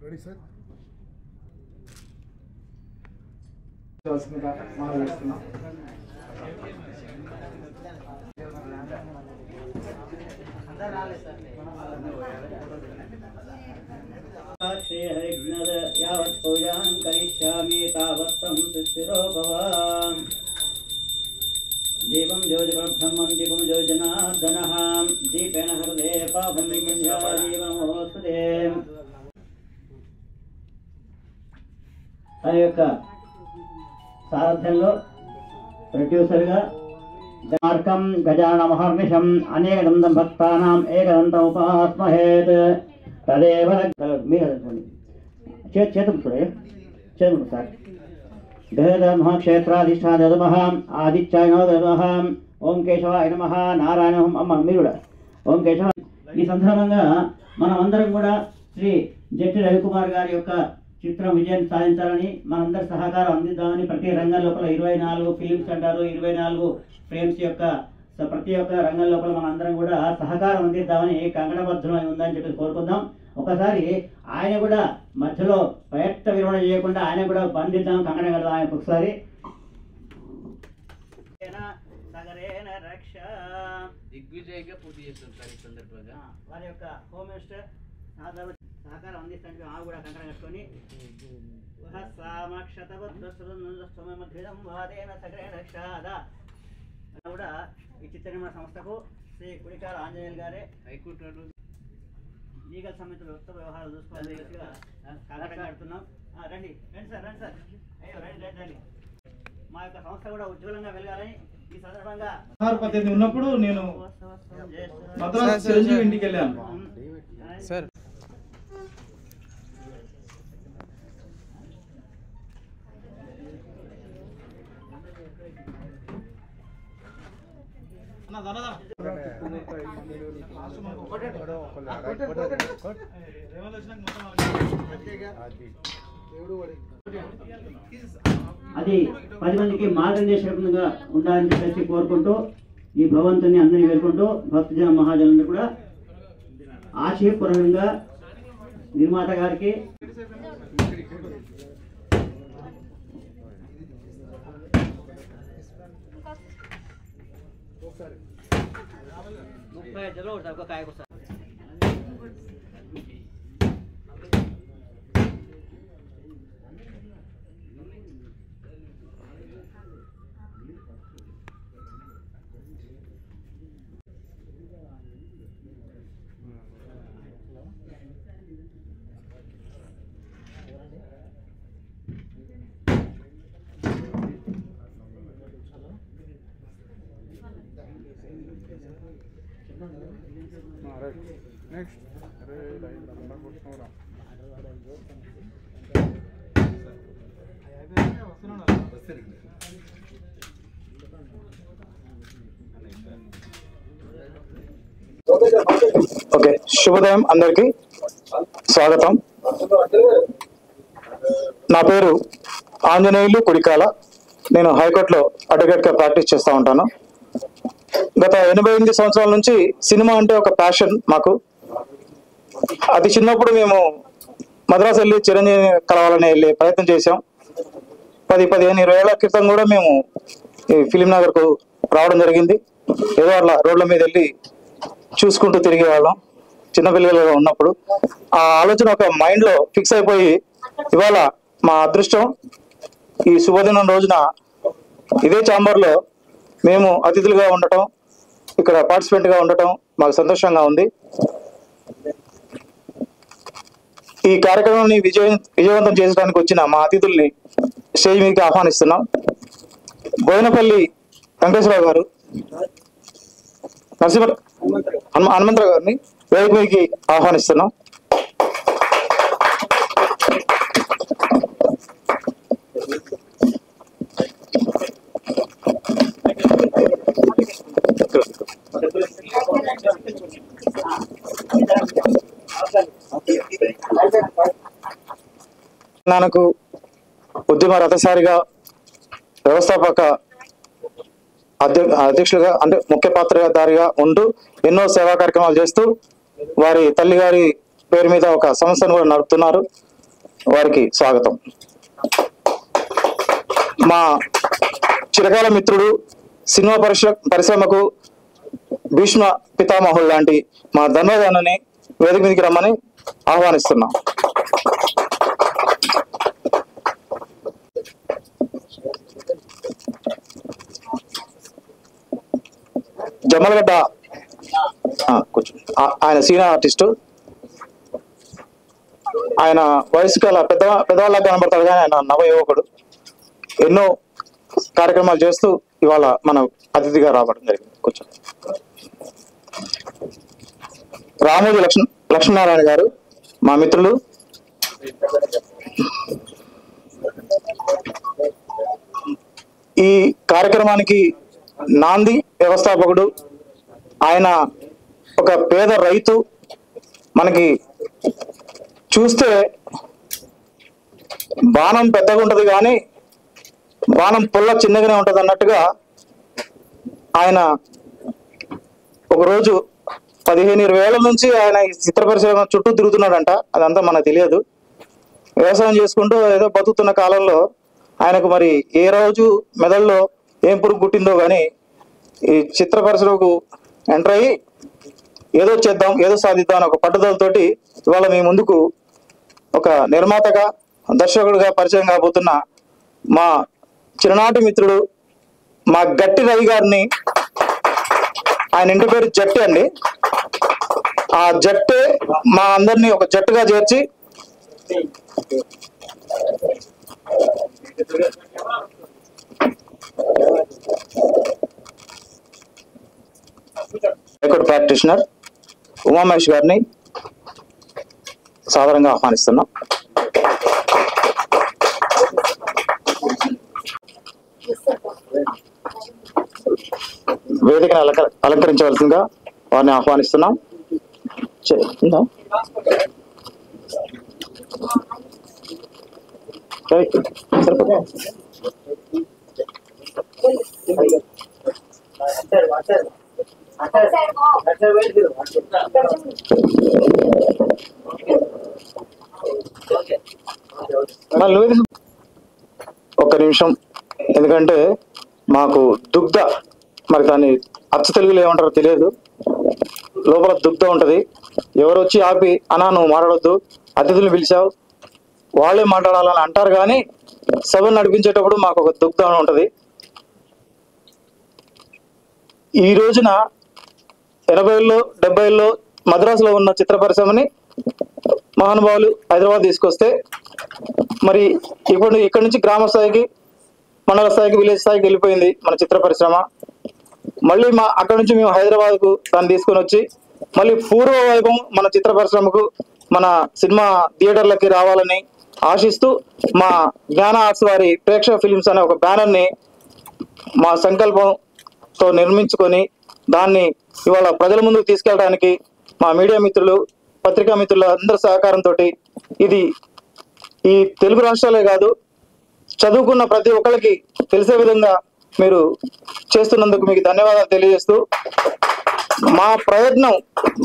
Ready sir. यावत् पूजां करिष्यामि तावत्तं सुस्थिरो भव। दीपं ज्योतिब्रह्मं दीपं ज्योतिजनार्दनः दीपेन हृदे पापं जीवनमोस्तुते। ఆ యొక్క సారథ్యంలో ప్రొడ్యూసర్గా మార్కం గజానమహర్నిశం అనేకదంతం భక్తానాం ఏకదంతం ఉపాస్మహేత్ తదేవ మీరు చేతులు చూడే చేతులు సార్ మహాక్షేత్రాధిష్టానమః ఆదిత్యాయ నమః ఓం కేశవాయ నమః నారాయణ అమ్మ మీరు కూడా ఓం కేశవ. ఈ సందర్భంగా మనం అందరం కూడా శ్రీ జట్టి రవికుమార్ గారి యొక్క చిత్రం విజయాన్ని సాధించాలని మనందరి సహకారం అందిద్దామని ప్రతి రంగం లోపల 24 ఫిలిమ్స్ అంటారు, 24 ఫ్రేమ్స్ యొక్క ప్రతి ఒక్క రంగం లోపల మనందరం కూడా సహకారం అందిద్దామని కంకణబద్ధమై ఉందని చెప్పి కోరుకుందాం. ఒకసారి ఆయన కూడా మధ్యలో ప్రయత్న విరమణ చేయకుండా ఆయన కూడా బంధిద్దాం, కంకణం కడదాం ఆయన ఒకసారి. దిగ్విజయంగా పూర్తి చేస్తుంటారు ఈ సందర్భంగా వారి యొక్క హోమ్ మినిస్టర్ సహకారం అందిస్తానికి ఆ కూడా కంకణం కట్టుకొని కూడా ఈ చిత్రనిర్మాణ సంస్థకు శ్రీ కుడికాల ఆంజనేయులు గారే హైకోర్టు లీగల్ సమితి వ్యవహారాలు చూసుకోవాలి కంకణం కడుతున్నాం. రండి రండి సార్, రండి సార్, అయ్యో రండి రండి రండి. మా యొక్క సంస్థ కూడా ఉజ్వలంగా వెలగాలని ఈ సందర్భంగా 18 ఉన్నప్పుడు నేను మద్రాసు చిరంజీవి ఇంటికి వెళ్ళాను సార్. అది 10 మందికి మార్గదర్శకంగా ఉండాలని చెప్పేసి కోరుకుంటూ ఈ భగవంతుని అందరినీ వేడుకుంటూ భక్తజన మహాజనులు కూడా ఆశయపూర్వకంగా నిర్మాత గారికి నెక్స్ట్ ఓకే, శుభోదయం అందరికి స్వాగతం. నా పేరు ఆంజనేయులు కుడికాల. నేను హైకోర్టులో అడ్వకేట్గా ప్రాక్టీస్ చేస్తూ ఉంటాను. గత 88 సంవత్సరాల నుంచి సినిమా అంటే ఒక ప్యాషన్ మాకు. అతి చిన్నప్పుడు మేము మద్రాసు వెళ్ళి చిరంజీవి కలవాలని వెళ్ళి ప్రయత్నం చేశాం. 10-15-20 ఏళ్ల క్రితం కూడా మేము ఈ ఫిలిం నగర్కు రావడం జరిగింది. ఏదో అట్లా రోడ్ల మీద వెళ్ళి చూసుకుంటూ తిరిగేవాళ్ళం చిన్నపిల్లలుగా ఉన్నప్పుడు. ఆ ఆలోచన ఒక మైండ్లో ఫిక్స్ అయిపోయి ఇవాళ మా అదృష్టం ఈ శుభదినం రోజున ఇదే ఛాంబర్లో మేము అతిథులుగా ఉండటం, ఇక్కడ పార్టిసిపెంట్గా ఉండటం మాకు సంతోషంగా ఉంది. ఈ కార్యక్రమాన్ని విజయవంతం చేయడానికి వచ్చిన మా అతిథుల్ని స్టేజ్ మీదకి ఆహ్వానిస్తున్నాం. బోయినపల్లి వెంకటేశ్వరరావు గారు, హనుమంతరావు గారిని వేదిక మీదకి ఆహ్వానిస్తున్నాం. నాకు ఉద్యమ రథసారిగా, వ్యవస్థాపక అధ్యక్షులుగా అంటే ముఖ్య పాత్రధారిగా ఉంటూ ఎన్నో సేవా కార్యక్రమాలు చేస్తూ వారి తల్లి గారి పేరు మీద ఒక సంస్థను కూడా నడుపుతున్నారు. వారికి స్వాగతం. మా చిరకాల మిత్రుడు, సినిమా పరిశ్రమకు భీష్మ పితామహుడు లాంటి మా ధన్వదానని వేదిక మీదకి రమ్మని ఆహ్వానిస్తున్నాం. జమ్మలగడ్డ కూర్చో. ఆయన సీనియర్ ఆర్టిస్టు. ఆయన వయసు కల పెద్దవాళ్ళ కనబడతాడు కానీ ఆయన నవ యువకుడు. ఎన్నో కార్యక్రమాలు చేస్తూ ఇవాళ మన అతిథిగా రావడం జరిగింది. కూర్చో. రామోజీ లక్ష్మీనారాయణ గారు మా మిత్రులు. ఈ కార్యక్రమానికి నాంది వ్యవస్థాపకుడు. ఆయన ఒక పేద రైతు. మనకి చూస్తే బాణం పెద్దగా ఉంటది కానీ బాణం పుల్ల చిన్నగానే ఉంటది అన్నట్టుగా ఆయన ఒకరోజు 15-20 ఏళ్ల నుంచి ఆయన ఈ చిత్ర పరిశ్రమ చుట్టూ తిరుగుతున్నాడంట. అదంతా మనకు తెలియదు. వ్యవసాయం చేసుకుంటూ ఏదో బతుకుతున్న కాలంలో ఆయనకు మరి ఏ రోజు మెదడులో ఏం పురుగు పుట్టిందో కానీ ఈ చిత్ర పరిశ్రమకు ఎంటర్ అయ్యి ఏదో చేద్దాం, ఏదో సాధిద్దాం అని ఒక పట్టుదలతోటి ఇవాళ మీ ముందుకు ఒక నిర్మాతగా, దర్శకుడిగా పరిచయం కాబోతున్న మా చిన్ననాటి మిత్రుడు, మా గట్టి రవి గారిని. ఆయన ఇంటి పేరు జట్టి అండి. ఆ జట్టే మా అందరినీ ఒక జట్టుగా చేర్చి హైకోర్టు ప్రాక్టీషనర్ ఉమామహేష్ గారిని సాధారణంగా ఆహ్వానిస్తున్నాం. వేదికను అలంకరించవలసిందిగా వారిని ఆహ్వానిస్తున్నాం. ఒక్క నిమిషం, ఎందుకంటే మాకు దుగ్ధ, మరి దాన్ని అచ్చ తెలుగులో ఏమంటారో తెలియదు, లోపల దుగ్ధ ఉంటది. ఎవరు వచ్చి ఆపి అన్నా నువ్వు మాట్లాడొద్దు, అతిథులు పిలిచావు వాళ్ళే మాట్లాడాలని అంటారు కానీ సభను నడిపించేటప్పుడు మాకు ఒక దుగ్ధం ఉంటది. ఈ రోజున 80ల్లో 70ల్లో మద్రాసులో ఉన్న చిత్ర పరిశ్రమని మహానుభావులు హైదరాబాద్ తీసుకొస్తే మరి ఇప్పుడు ఇక్కడ నుంచి గ్రామ స్థాయికి, మండల స్థాయికి, విలేజ్ స్థాయికి వెళ్ళిపోయింది మన చిత్ర పరిశ్రమ. మళ్ళీ అక్కడ నుంచి మేము హైదరాబాద్కు దాన్ని తీసుకొని వచ్చి మళ్ళీ పూర్వ వైభవం మన చిత్ర పరిశ్రమకు, మన సినిమా థియేటర్లకి రావాలని ఆశిస్తూ మా జ్ఞాన ఆర్ట్స్ వారి ప్రేక్షక ఫిలిమ్స్ అనే ఒక బ్యానర్ని మా సంకల్పంతో నిర్మించుకొని దాన్ని ఇవాళ ప్రజల ముందుకు తీసుకెళ్ళడానికి మా మీడియా మిత్రులు, పత్రికా మిత్రుల అందరి సహకారంతో ఇది ఈ తెలుగు రాష్ట్రాలే కాదు, చదువుకున్న ప్రతి ఒక్కరికి తెలిసే విధంగా మీరు చేస్తున్నందుకు మీకు ధన్యవాదాలు తెలియజేస్తూ, మా ప్రయత్నం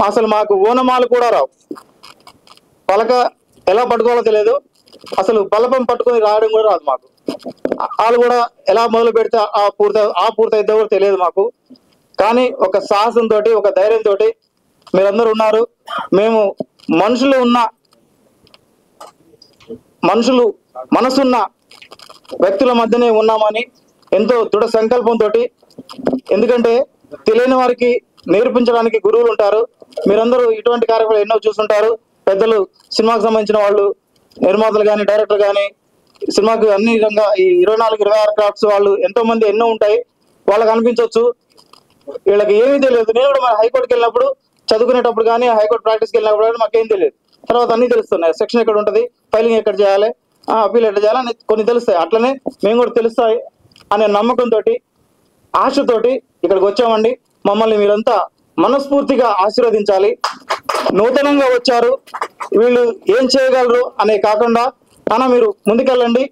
అసలు మాకు ఓనమాలు కూడా రావు, పలక ఎలా పట్టుకోవాలో తెలియదు, అసలు బలపం పట్టుకొని రావడం కూడా రాదు మాకు. వాళ్ళు కూడా ఎలా మొదలు పెడితే ఆ పూర్తయిద్దో కూడా తెలియదు మాకు. కానీ ఒక సాహసంతో, ఒక ధైర్యంతో మీరందరూ ఉన్నారు. మేము మనుషులు మనసున్న వ్యక్తుల మధ్యనే ఉన్నామని ఎంతో దృఢ సంకల్పంతో, ఎందుకంటే తెలియని వారికి నేర్పించడానికి గురువులు ఉంటారు. మీరందరూ ఇటువంటి కార్యక్రమాలు ఎన్నో చూస్తుంటారు. పెద్దలు, సినిమాకు సంబంధించిన వాళ్ళు, నిర్మాతలు కానీ, డైరెక్టర్ కానీ, సినిమాకు అన్ని విధంగా ఈ 24-26 క్రాఫ్ట్స్ వాళ్ళు ఎంతో మంది ఎన్నో ఉంటాయి. వాళ్ళకి అనిపించవచ్చు వీళ్ళకి ఏమీ తెలియదు. నేను కూడా మన హైకోర్టుకి వెళ్ళినప్పుడు, చదువుకునేటప్పుడు కానీ, హైకోర్టు ప్రాక్టీస్కి వెళ్ళినప్పుడు కానీ మాకేం తెలియదు. తర్వాత అన్ని తెలుస్తున్నాయి. సెక్షన్ ఎక్కడ ఉంటుంది, ఫైలింగ్ ఎక్కడ చేయాలి, అప్పీల్ ఎక్కడ చేయాలని కొన్ని తెలుస్తాయి. అట్లనే మేము కూడా తెలుస్తాయి అనే నమ్మకంతో, ఆశతోటి ఇక్కడికి వచ్చామండి. మమ్మల్ని మీరంతా మనస్ఫూర్తిగా ఆశీర్వదించాలి. నూతనంగా వచ్చారు, వీళ్ళు ఏం చేయగలరు అనే కాకుండా అన్న మీరు ముందుకెళ్ళండి,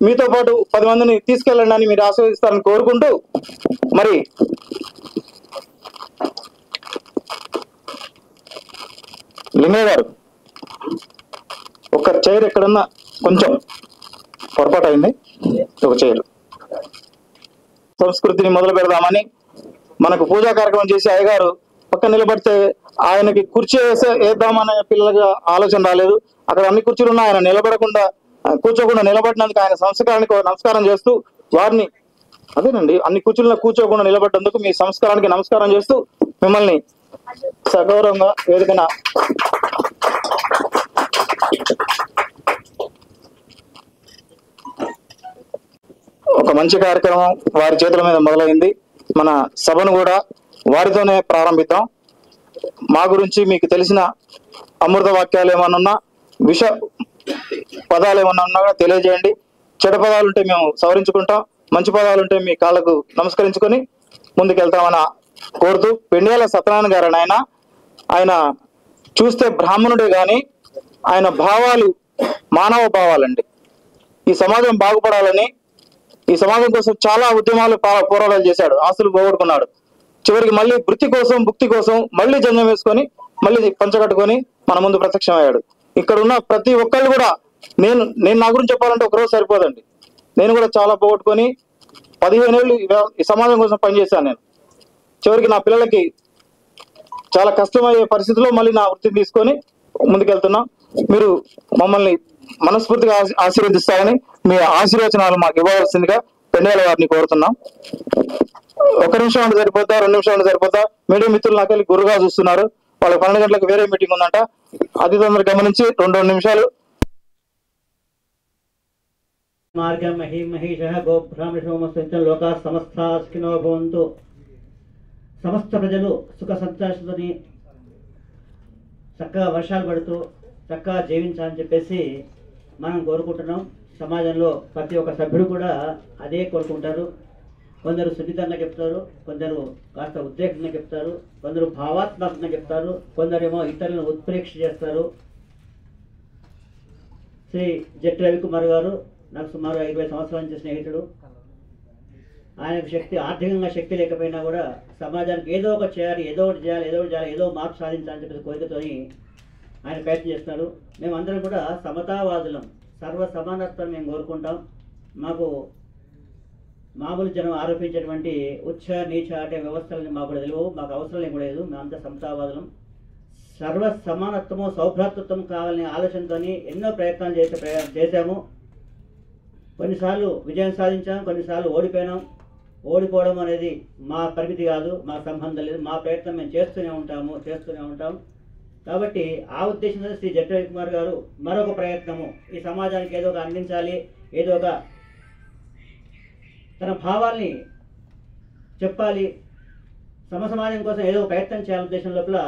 మీతో పాటు 10 మందిని తీసుకెళ్ళండి అని మీరు ఆశీర్వదిస్తారని కోరుకుంటూ, మరి లింగయ్య గారు ఒక చైర్ ఎక్కడన్నా కొంచెం పొరపాటు అయింది, ఒక చేయరు. సంస్కృతిని మొదలు పెడదామని మనకు పూజా కార్యక్రమం చేసి అయ్యగారు పక్కన నిలబడితే ఆయనకి కుర్చీ వేద్దామనే పిల్లలుగా ఆలోచన రాలేదు. అక్కడ అన్ని కుర్చీలు ఉన్నా ఆయన నిలబడకుండా కూర్చోకుండా నిలబడినందుకు ఆయన సంస్కారానికి నమస్కారం చేస్తూ వారిని అదేనండి అన్ని కుర్చీల్లో కూర్చోకుండా నిలబడ్డందుకు మీ సంస్కారానికి నమస్కారం చేస్తూ మిమ్మల్ని సగౌరవంగా వేదికన ఒక మంచి కార్యక్రమం వారి చేతుల మీద మొదలైంది. మన సభను కూడా వారితోనే ప్రారంభిద్దాం. మా గురించి మీకు తెలిసిన అమృత వాక్యాలు ఏమన్నా ఉన్నా, విష పదాలు ఏమన్నా ఉన్నా కూడా తెలియజేయండి. చెడు పదాలు ఉంటే మేము సవరించుకుంటాం, మంచి పదాలు ఉంటే మీ కాళ్ళకు నమస్కరించుకొని ముందుకెళ్తామని కోరుతూ, పెండియాల సత్యనారాయణ గారు ఆయన చూస్తే బ్రాహ్మణుడే గాని ఆయన భావాలు మానవ భావాలండి. ఈ సమాజం బాగుపడాలని, ఈ సమాజం కోసం చాలా ఉద్యమాలు పోరాటాలు చేశాడు, ఆస్తులు పోగొట్టుకున్నాడు. చివరికి మళ్ళీ భృతి కోసం భుక్తి కోసం మళ్ళీ జన్మ వేసుకొని మళ్ళీ పంచగట్టుకొని మన ముందు ప్రత్యక్షమయ్యాడు. ఇక్కడ ఉన్న ప్రతి ఒక్కళ్ళు కూడా నేను నా గురించి చెప్పాలంటే ఒకరోజు సరిపోదండి. నేను కూడా చాలా పోగొట్టుకొని 15 ఏళ్ళు ఈ సమాజం కోసం పనిచేశాను. నేను చివరికి నా పిల్లలకి చాలా కష్టమయ్యే పరిస్థితిలో మళ్ళీ నా వృత్తిని తీసుకొని ముందుకెళ్తున్నా. మీరు మమ్మల్ని మనస్ఫూర్తిగా ఆశీర్వదిస్తారని మీ ఆశీర్వచనాలు మాకు ఇవ్వవలసిందిగా పెండియాల వారిని కోరుతున్నాం. 1 నిమిషం అంటే సరిపోతా, 2 నిమిషాలు అంటే సరిపోతా. మీడియా మిత్రులు నాకెళ్ళి గురుగా చూస్తున్నారు, వాళ్ళకి 12 గంటలకు వేరే మీటింగ్ ఉందంట. అది తొందరగా గమనించి 2 నిమిషాలు. మార్గం మహీమహీషః గోబ్రాహ్మణోమస్తం లోకా సమస్తా సుఖినో భవంతు. సమస్త ప్రజలు సుఖ సంతోషంతోని చక్కగా వర్షాలు పడుతూ చక్కగా జీవించాలని చెప్పేసి మనం కోరుకుంటున్నాం. సమాజంలో ప్రతి ఒక్క సభ్యుడు కూడా అదే కోరుకుంటారు. కొందరు సున్నితంగా చెప్తారు, కొందరు కాస్త ఉద్రేకంగా చెప్తారు, కొందరు భావాత్మకంగా చెప్తారు, కొందరేమో ఇతరులను ఉత్ప్రేక్ష చేస్తారు. శ్రీ జట్టి రవికుమార్ గారు నాకు సుమారు 20 సంవత్సరాల నుంచి స్నేహితుడు. ఆయనకు ఆర్థికంగా శక్తి లేకపోయినా కూడా సమాజానికి ఏదో ఒకటి చేయాలి, ఏదో ఒకటి చేయాలి, ఏదో మార్పు సాధించాలని చెప్పేసి కోరికతో ఆయన ప్రయత్నం చేస్తున్నారు. మేమందరం కూడా సమతావాదులం, సర్వ సమానత్వాన్ని మేము కోరుకుంటాం. మాకు మామూలు జనం ఆరోపించేటువంటి ఉచ్చ నీచ అంటే వ్యవస్థలని మాకు కూడా తెలియవు, మాకు అవసరం ఏం కూడా లేదు. మేమంతా సమతావాదులం. సర్వ సమానత్వము సౌభ్రాతృత్వం కావాలనే ఆలోచనతో ఎన్నో ప్రయత్నాలు చేశాము. కొన్నిసార్లు విజయం సాధించాం, కొన్నిసార్లు ఓడిపోయినాం. ఓడిపోవడం అనేది మా పరిమితి కాదు, మా సంబంధం లేదు. మా ప్రయత్నం మేము చేస్తూనే ఉంటాం. కాబట్టి ఆ ఉద్దేశంతో శ్రీ జట్టి రవికుమార్ గారు మరొక ప్రయత్నము, ఈ సమాజానికి ఏదో ఒక అందించాలి, ఏదో ఒక తన భావాల్ని చెప్పాలి, సమాజం కోసం ఏదో ప్రయత్నం చేయాలనే ఉద్దేశం లోపల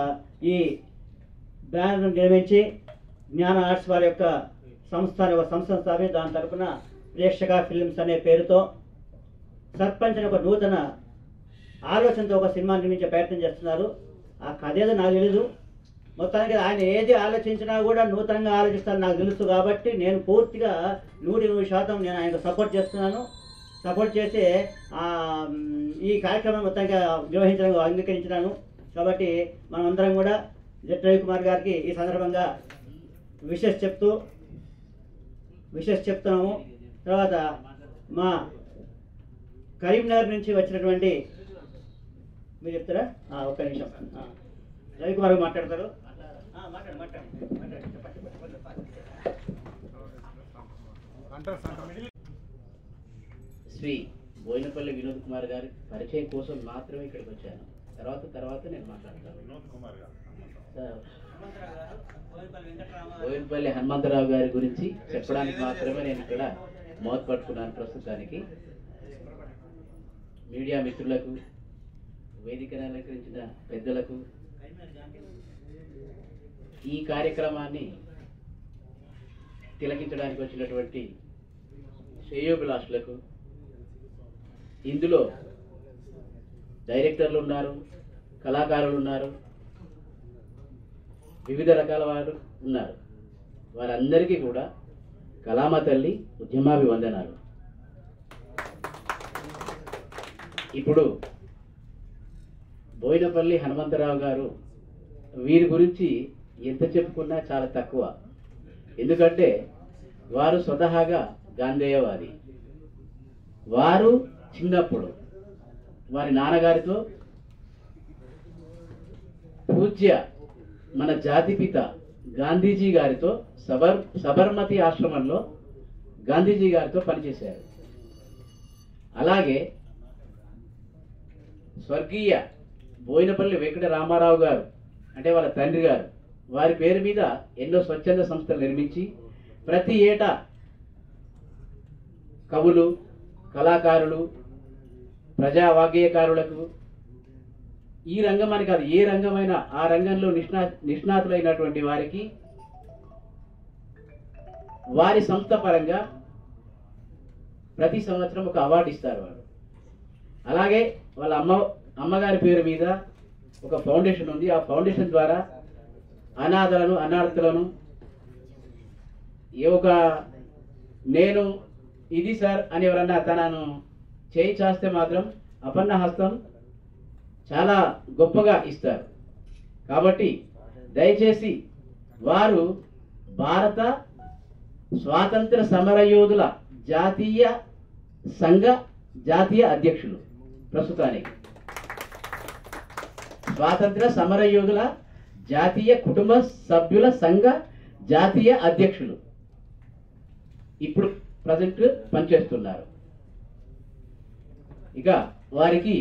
ఈ బ్యానర్ను నిర్మించి జ్ఞాన ఆర్ట్స్ వారి యొక్క సంస్థ స్థాపించి దాని తరఫున ప్రేక్షక ఫిల్మ్స్ అనే పేరుతో సర్పంచ్ అనే ఒక నూతన ఆలోచనతో ఒక సినిమా నిర్మించే ప్రయత్నం చేస్తున్నారు. ఆ కథ ఏదో నాకు తెలీదు. మొత్తానికి ఆయన ఏది ఆలోచించినా కూడా నూతనంగా ఆలోచిస్తారని నాకు తెలుసు. కాబట్టి నేను పూర్తిగా 100% నేను ఆయనకు సపోర్ట్ చేస్తున్నాను. సపోర్ట్ చేసి ఈ కార్యక్రమం మొత్తంగా నిర్వహించడానికి అంగీకరించినాను. కాబట్టి మనమందరం కూడా జట్టి రవికుమార్ గారికి ఈ సందర్భంగా విషెస్ చెప్తున్నాము. తర్వాత మా కరీంనగర్ నుంచి వచ్చినటువంటి మీరు చెప్తారా? ఒక్క నిమిషం రవికుమార్ మాట్లాడతారు. శ్రీ బోయినపల్లి వినోద్ కుమార్ గారి పరిచయం కోసం మాత్రమే ఇక్కడికి వచ్చాను. తర్వాత నేను మాట్లాడతాను. బోయినపల్లి హనుమంతరావు గారి గురించి చెప్పడానికి మాత్రమే నేను ఇక్కడ మౌత్ పట్టుకున్నాను. ప్రస్తుతానికి మీడియా మిత్రులకు, వేదికను అలంకరించిన పెద్దలకు, ఈ కార్యక్రమాన్ని తిలకించడానికి వచ్చినటువంటి శ్రేయోభిలాషులకు, ఇందులో డైరెక్టర్లు ఉన్నారు, కళాకారులు ఉన్నారు, వివిధ రకాల వారు ఉన్నారు. వారందరికీ కూడా కళామ తల్లి ఉద్యమాభివందనాలు. ఇప్పుడు బోయినపల్లి హనుమంతరావు గారు, వీరి గురించి ఎంత చెప్పుకున్నా చాలా తక్కువ. ఎందుకంటే వారు స్వతహాగా గాంధేయవాది. వారు చిన్నప్పుడు వారి నాన్నగారితో పూజ్య మన జాతిపిత గాంధీజీ గారితో సబర్మతి ఆశ్రమంలో గాంధీజీ గారితో పనిచేశారు. అలాగే స్వర్గీయ బోయినపల్లి వెంకట రామారావు గారు అంటే వాళ్ళ తండ్రి గారు వారి పేరు మీద ఎన్నో స్వచ్ఛంద సంస్థలు నిర్మించి ప్రతి ఏటా కవులు, కళాకారులు, ప్రజా వాగ్గేయకారులకు ఈ రంగమని కాదు ఏ రంగమైనా ఆ రంగంలో నిష్ణాతులైనటువంటి వారికి వారి సంస్థ పరంగా ప్రతి సంవత్సరం ఒక అవార్డు ఇస్తారు వారు. అలాగే వాళ్ళ అమ్మగారి పేరు మీద ఒక ఫౌండేషన్ ఉంది. ఆ ఫౌండేషన్ ద్వారా అనాథలను, అనాథలను నేను ఇది సార్ అని ఎవరన్నా తనను చేయి చాస్తే మాత్రం అపన్న హస్తం చాలా గొప్పగా ఇస్తారు. కాబట్టి దయచేసి వారు భారత స్వాతంత్ర సమరయోధుల జాతీయ సంఘ జాతీయ అధ్యక్షులు. ప్రస్తుతానికి స్వాతంత్ర సమరయోధుల జాతీయ కుటుంబ సభ్యుల సంఘ జాతీయ అధ్యక్షులు ఇప్పుడు ప్రజెంట్ పనిచేస్తున్నారు. ఇక వారికి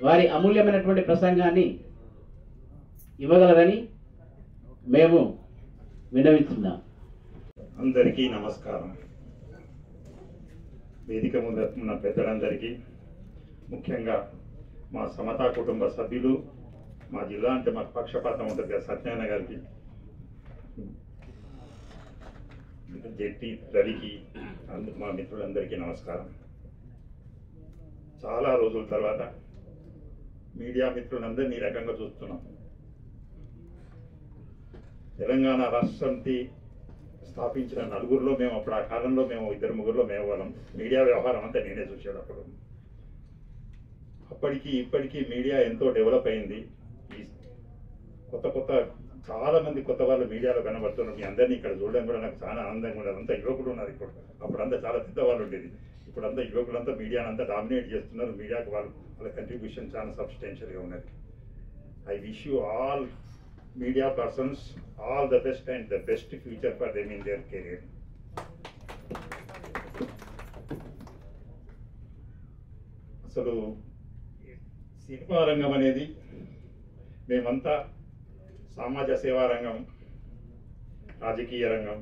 వారి అమూల్యమైనటువంటి ప్రసంగాన్ని ఇవ్వగలరని మేము విన్నవిస్తున్నాం. అందరికీ నమస్కారం. వేదిక ముందు ఉన్న పెద్దలందరికీ, ముఖ్యంగా మా సమతా కుటుంబ సభ్యులు, మా జిల్లా అంటే మాకు పక్షపాతం ఉంటుంది కదా, సత్యనారాయణ గారికి, జెట్టి రవికి, మా మిత్రులందరికీ నమస్కారం. చాలా రోజుల తర్వాత మీడియా మిత్రులందరినీ ఈ రకంగా చూస్తున్నాం. తెలంగాణ రాష్ట్రంతి స్థాపించిన నలుగురిలో మేము అప్పుడు ఆ కాలంలో మేము ఇద్దరు ముగ్గురులో మేము వాళ్ళం. మీడియా వ్యవహారం అంతా నేనే చూసాడు అప్పుడు. అప్పటికి ఇప్పటికీ మీడియా ఎంతో డెవలప్ అయింది. ఈ కొత్త చాలా మంది కొత్త వాళ్ళు మీడియాలో కనబడుతున్నారు. మీ అందరినీ ఇక్కడ చూడడం కూడా నాకు చాలా ఆనందంగా ఉండదు. అంతా యువకులు ఉన్నారు ఇప్పుడు. అప్పుడంతా చాలా పెద్దవాళ్ళు ఉండేది. ఇప్పుడంతా యువకులంతా మీడియాను అంతా డామినేట్ చేస్తున్నారు. మీడియాకు వాళ్ళ కంట్రిబ్యూషన్ చాలా సబ్స్టెన్షియల్గా ఉన్నది. I wish you all media persons all the best and the best future for them in their career. అసలు సినిమా రంగం అనేది మేమంతా సమాజ సేవా రంగం, రాజకీయ రంగం,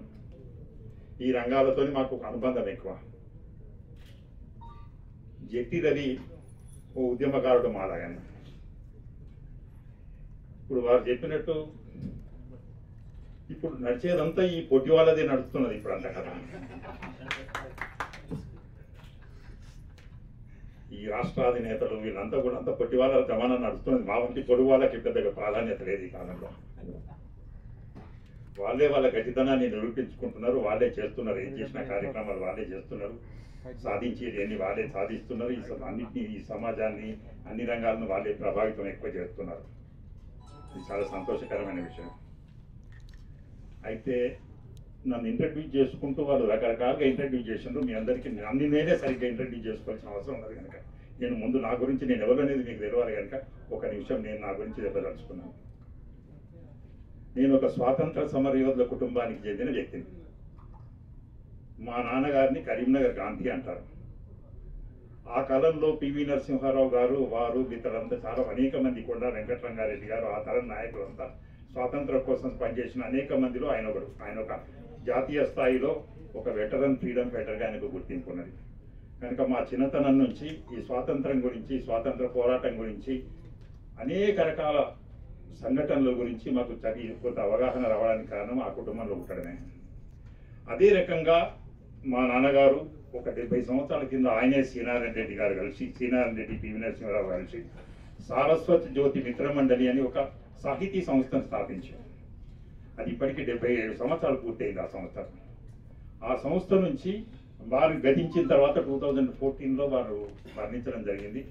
ఈ రంగాలతో మాకు అనుబంధం ఎక్కువ. జెట్టి రవి ఓ ఉద్యమకారుడు మాలాగానే. ఇప్పుడు వారు చెప్పినట్టు ఇప్పుడు నడిచేదంతా ఈ పొట్టి వాళ్ళదే నడుస్తున్నది ఇప్పుడు అంత కదా. ఈ రాష్ట్రాధినేతలు వీళ్ళంతా కూడా అంత పొట్టి వాళ్ళ జమానా నడుస్తున్నది. మా వంటి పొడుగు వాళ్ళకి పెద్దగా ప్రాధాన్యత లేదు ఈ కాలంలో. వాళ్ళే వాళ్ళ గట్టితనాన్ని నిరూపించుకుంటున్నారు. వాళ్ళే చేస్తున్నారు. ఏం చేసిన కార్యక్రమాలు వాళ్ళే చేస్తున్నారు. సాధించేది అన్ని వాళ్ళే సాధిస్తున్నారు. అన్నింటినీ, ఈ సమాజాన్ని, అన్ని రంగాలను వాళ్ళే ప్రభావితం ఎక్కువ చేస్తున్నారు. ఇది చాలా సంతోషకరమైన విషయం. అయితే నన్ను ఇంట్రడ్యూస్ చేసుకుంటూ వాళ్ళు రకరకాలుగా ఇంట్రడ్యూస్ చేసినారు. మీ అందరికీ నేనే సరిగ్గా ఇంట్రడ్యూస్ చేసుకోవాల్సిన అవసరం ఉన్నది కనుక నేను ముందు నా గురించి నేను ఎవరనేది మీకు తెలియాలి కనుక ఒక నిమిషం నేను నా గురించి చెప్పదలుచుకున్నాను. నేను ఒక స్వాతంత్ర సమరయోధుల కుటుంబానికి చెందిన వ్యక్తిని. మా నాన్నగారిని కరీంనగర్ గాంధీ అంటారు. ఆ కాలంలో పివి నరసింహారావు గారు, వారు ఇతరులంతా చాలా అనేక మంది, కొండా వెంకటరంగారెడ్డి గారు, ఆ తరం నాయకులంతా స్వాతంత్రం కోసం పనిచేసిన అనేక మందిలో ఆయన ఒకరు. ఆయన ఒక జాతీయ స్థాయిలో ఒక వెటరన్ ఫ్రీడమ్ ఫైటర్గా ఆయనకు గుర్తింపు ఉన్నది. కనుక మా చిన్నతనం నుంచి ఈ స్వాతంత్రం గురించి, స్వాతంత్ర పోరాటం గురించి, అనేక రకాల సంఘటనల గురించి మాకు కొంత అవగాహన రావడానికి కారణం ఆ కుటుంబంలో ఉండడమే. అదే రకంగా మా నాన్నగారు ఒక 70 సంవత్సరాల కింద ఆయనే శ్రీనారాయణ రెడ్డి గారు కలిసి, శ్రీనారాయణ రెడ్డి, పివి నరసింహారావు కలిసి సారస్వత జ్యోతి మిత్రమండలి అని ఒక సాహితీ సంస్థను స్థాపించారు. అది ఇప్పటికీ 77 సంవత్సరాలు పూర్తయింది ఆ సంస్థ. ఆ సంస్థ నుంచి వారు గతించిన తర్వాత 2014లో వారు మరణించడం జరిగింది.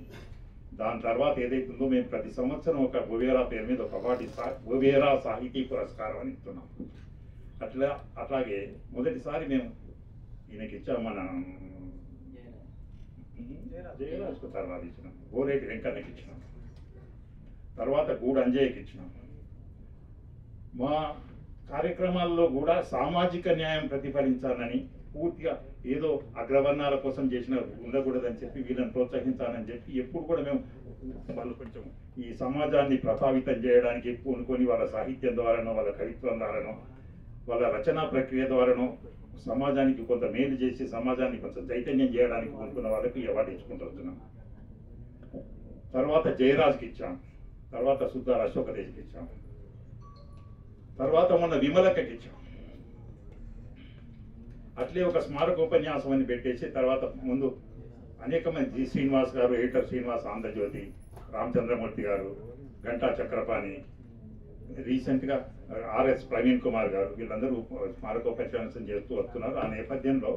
దాని తర్వాత ఏదైతుందో మేము ప్రతి సంవత్సరం ఒక ఓవేరా పేరు మీద ఒక అవార్డు, ఓవేరా సాహితీ పురస్కారం అని ఇస్తున్నాం. అట్లాగే మొదటిసారి మేము ఈయనకి ఇచ్చాం, మన జయరాజ్కు తర్వాత ఇచ్చినాం, గోరేటి వెంకన్నకి ఇచ్చినాం, తర్వాత గూడ అంజయ్యకి ఇచ్చినాం. మా కార్యక్రమాల్లో కూడా సామాజిక న్యాయం ప్రతిఫలించాలని పూర్తిగా ఏదో అగ్రవర్ణాల కోసం చేసిన ఉండకూడదని చెప్పి వీళ్ళని ప్రోత్సహించాలని చెప్పి ఎప్పుడు కూడా మేము వాళ్ళు కొంచెం ఈ సమాజాన్ని ప్రభావితం చేయడానికి పూనుకొని వాళ్ళ సాహిత్యం ద్వారానో వాళ్ళ కవిత్వం ద్వారానో వాళ్ళ రచనా ప్రక్రియ ద్వారానో సమాజానికి కొంత మేలు చేసి సమాజాన్ని కొంచెం చైతన్యం చేయడానికి పూనుకున్న వాళ్ళకి అవార్డు ఇచ్చుకుంటూ వస్తున్నాం. తర్వాత జయరాజ్కి ఇచ్చాం, తర్వాత సుద్దాల అశోకదేశ్కి ఇచ్చాం, తర్వాత మొన్న విమలక్కకి ఇచ్చాం. అట్లే ఒక స్మారకోపన్యాసం అని పెట్టేసి తర్వాత ముందు అనేక మంది జి శ్రీనివాస్ గారు, ఎడిటర్ శ్రీనివాస్ ఆంధ్రజ్యోతి, రామచంద్రమూర్తి గారు, గంటా చక్రపాణి, రీసెంట్గా ఆర్ఎస్ ప్రవీణ్ కుమార్ గారు, వీళ్ళందరూ స్మారకోపన్యాసం చేస్తూ వస్తున్నారు. ఆ నేపథ్యంలో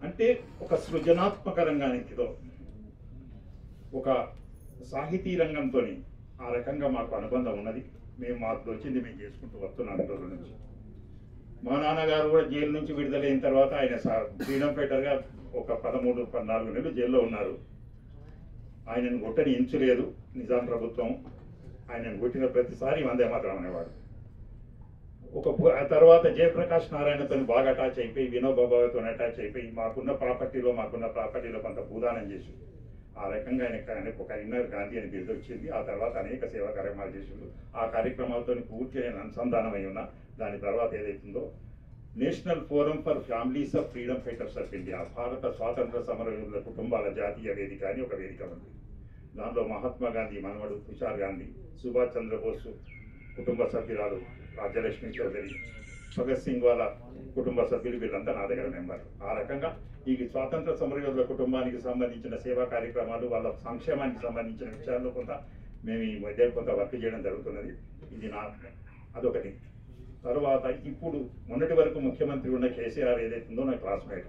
అంటే ఒక సృజనాత్మక రంగానికితో ఒక సాహితీ రంగంతో ఆ రకంగా మాకు అనుబంధం ఉన్నది. మేము మాకు వచ్చింది మేము చేసుకుంటూ వస్తున్నాం రోజుల నుంచి. మా నాన్నగారు కూడా జైలు నుంచి విడుదలైన తర్వాత ఆయన ఫ్రీడమ్ ఫైటర్గా ఒక 13-14 నెలలు జైల్లో ఉన్నారు. ఆయనను కొట్టని ఎంచలేదు నిజాం ప్రభుత్వం. ఆయనను కొట్టిన ప్రతిసారి వందే మాత్రం అనేవాడు. తర్వాత జయప్రకాష్ నారాయణతో బాగా అటాచ్ అయిపోయి, వినోబాబాతో అటాచ్ అయిపోయి మాకున్న ప్రాపర్టీలో కొంత భూదానం చేసి ఆ రకంగా ఆయనకు ఒక ఇన్నర్ గాంధీ అని బిరుదు వచ్చింది. ఆ తర్వాత అనేక సేవా కార్యక్రమాలు చేసిండు. ఆ కార్యక్రమాలతో పూర్తిగా నేను అనుసంధానమై ఉన్నా. దాని తర్వాత ఏదైతుందో national forum for families of freedom fighters of India, భారత స్వాతంత్ర సమరయోధుల కుటుంబాల జాతీయ వేదిక అని ఒక వేదిక ఉంది. దానిలో మహాత్మా గాంధీ మనవడు తుషార్ గాంధీ, సుభాష్ చంద్రబోస్ కుటుంబ సభ్యురాలు రాజ్యలక్ష్మి చౌదరి, భగత్ సింగ్ వాళ్ళ కుటుంబ సభ్యులు, వీళ్ళంతా నా దగ్గర మెంబర్. ఆ రకంగా ఈ స్వాతంత్ర సమరయోధుల కుటుంబానికి సంబంధించిన సేవా కార్యక్రమాలు, వాళ్ళ సంక్షేమానికి సంబంధించిన విషయాల్లో కొంత మేము ఈ మధ్య కొంత వర్క్ చేయడం జరుగుతున్నది. ఇది అదొకటి. తర్వాత ఇప్పుడు మొన్నటి వరకు ముఖ్యమంత్రి ఉన్న కేసీఆర్ ఏదైతుందో నా క్లాస్మేట్,